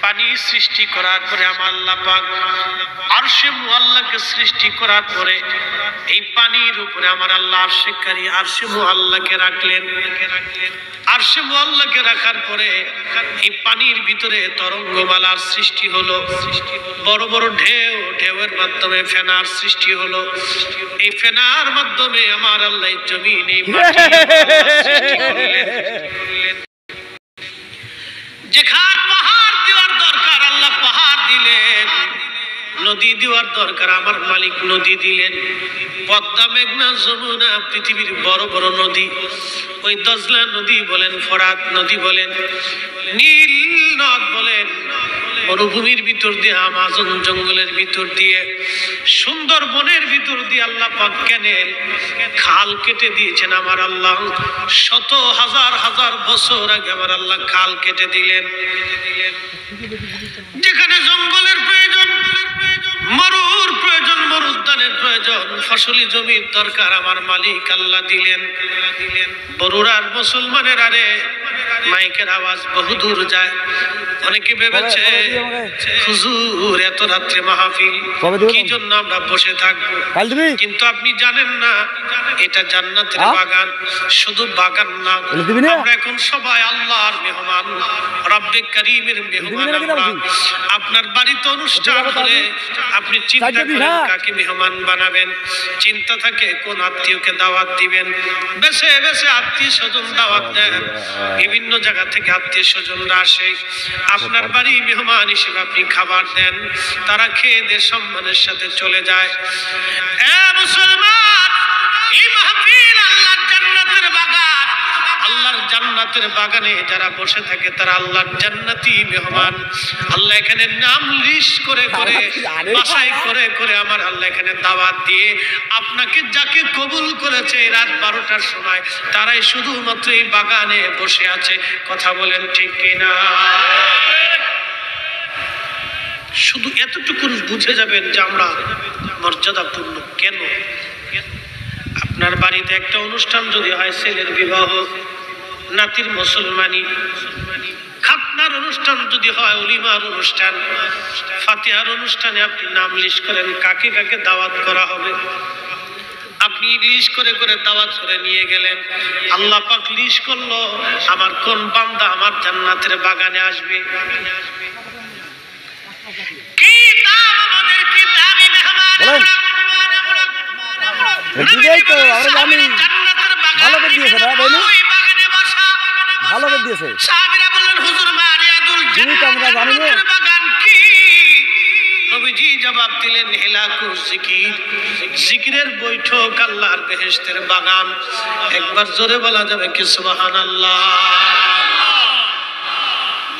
পানি সৃষ্টি করার পরে আমার আল্লাহ পাক আরশে মুআল্লাকে সৃষ্টি করার পরে এই পানির উপরে আমার আল্লাহ আরশে মুআল্লাকে রাখলেন। আরশে মুআল্লাকে রাখার পরে এই পানির ভিতরে তরঙ্গমালার সৃষ্টি হলো, বড় বড় ঢেউ, ঢেউয়ের মাধ্যমে ফেনার সৃষ্টি হলো। এই ফেনার মাধ্যমে আমার আল্লাহ জমিন এই মাটি সৃষ্টি করলেন। যেখানে পাহাড় দেওয়ার দরকার আল্লাহ পাহাড় দিলেন, নদী দেওয়ার দরকার আমার মালিক নদী দিলেন। পদ্মা, মেঘনা, যমুনা, পৃথিবীর বড় বড় নদী, ওই দজলা নদী বলেন, ফরাত নদী বলেন, নীল নদ বলেন, মরুভূমির ভিতর দিয়ে, আমাজন জঙ্গলের ভিতর দিয়ে, সুন্দরবনের ভিতর দিয়ে আল্লাহ পাক ক্যানেল, খাল কেটে দিয়েছেন আমার আল্লাহ। শত হাজার হাজার বছর আগে আমার আল্লাহ খাল কেটে দিলেন। যেখানে জঙ্গলের প্রয়োজন, মরুর প্রয়োজন, মরুদ্যানের প্রয়োজন, ফসলি জমির দরকার আমার মালিক আল্লাহ দিলেন। বরুড়ার মুসলমানের আরে মাইকের আওয়াজ বহুদূর যায়। অনেকে ভেবেছে হুজুর এত রাত্রে মাহফিল, কি জন্য আমরা বসে থাকবো? কিন্তু আপনি জানেন না এটা জান্নাতের বাগান। শুধু বাগান না, আমরা এখন সবাই আল্লাহর মেহমান, রব্বে কারীমের মেহমান। আমরা আপনার বাড়িতে অনুষ্ঠান হলে আপনি চিন্তা করেন কাকে মেহমান বানাবেন, চিন্তা থাকে কোন আত্মীয়কে দাওয়াত দিবেন। বেছে বেছে আত্মীয় স্বজন দাওয়াত দেন, বিভিন্ন জায়গা থেকে আত্মীয় স্বজনরা আসে, আপনার বাড়ি মেহমান হিসেবে আপনি খাবার দেন, তারা খেয়ে দিয়ে সম্মানের সাথে চলে যায়। মুসলমান, এই মাহফিল আল্লাহর জান্নাতের বাগান। আল্লাহর জান্নাতের বাগানে যারা বসে থাকে তারা আল্লাহর জান্নাতি মেহমান। আল্লাহ এখানে নাম লিস্ট করে করে, বাসায় করে করে আমার আল্লাহ এখানে দাওয়াত দিয়ে আপনাকে যাকে কবুল করেছে রাত 12টার সময়, তারাই শুধুমাত্র এই বাগানে বসে আছে। কথা বলেন ঠিক কিনা? শুধু এতটুকু বুঝে যাবেন যে আমরা মর্যাদাপূর্ণ কেন। আপনার বাড়িতে একটা অনুষ্ঠান যদি হয়, ছেলের বিবাহ, নাতির মুসলমানি, খাতনার অনুষ্ঠান যদি হয়, ওলিমার অনুষ্ঠান, ফাতিহার অনুষ্ঠানে আপনি নাম লিস্ট করেন কাকে কাকে দাওয়াত করা হবে। আপনি লিস্ট করে করে দাওয়াত করে নিয়ে গেলেন, আল্লাহ পাক লিস্ট করলো আমার কোন বান্দা আমার জান্নাতের বাগানে আসবে। কি দাম আমাদের, কি দামি মেহমান। ভালো করে দিয়েছে, ভালো করে দিয়েছে। সাহাবীরা বললেন হুজুর মারিয়াদুল জান্নাতের বাগান কি? নবীজি জবাব দিলেন হিলাকুজ জিকির, জিকিরের বৈঠক, আল্লাহর বেহেশতের বাগান। একবার জোরে বলা যাবে কি সুবহানাল্লাহ?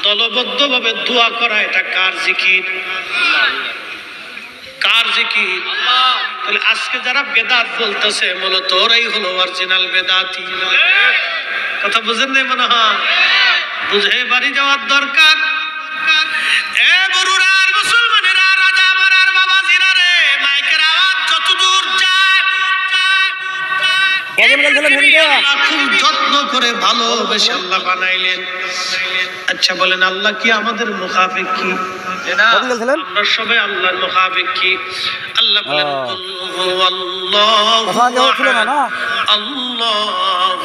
দলবদ্ধভাবে দোয়া করা এটা কার জিকির? কার জিকির? তাহলে আজকে যারা বেদাত বলতেছে মূলত ওরাই হলো অরিজিনাল বেদাতি। কথা বুঝেন নাই মনে হয়? বুঝে বাড়ি যাওয়ার দরকার। এ বরুড়ার মুসলমানেরা, রাজা আমার আর বাবাজিরা রে, মাইকের আওয়াজ যত দূর যায়, খুব যত্ন করে ভালোবেসে আল্লাহ বানাইলেন। আচ্ছা বলেন, আল্লাহ কি আমাদের মুখাফিক কি? আমরা সবাই আল্লাহর মুখাফিক কি? আল্লাহ বলেন আল্লাহু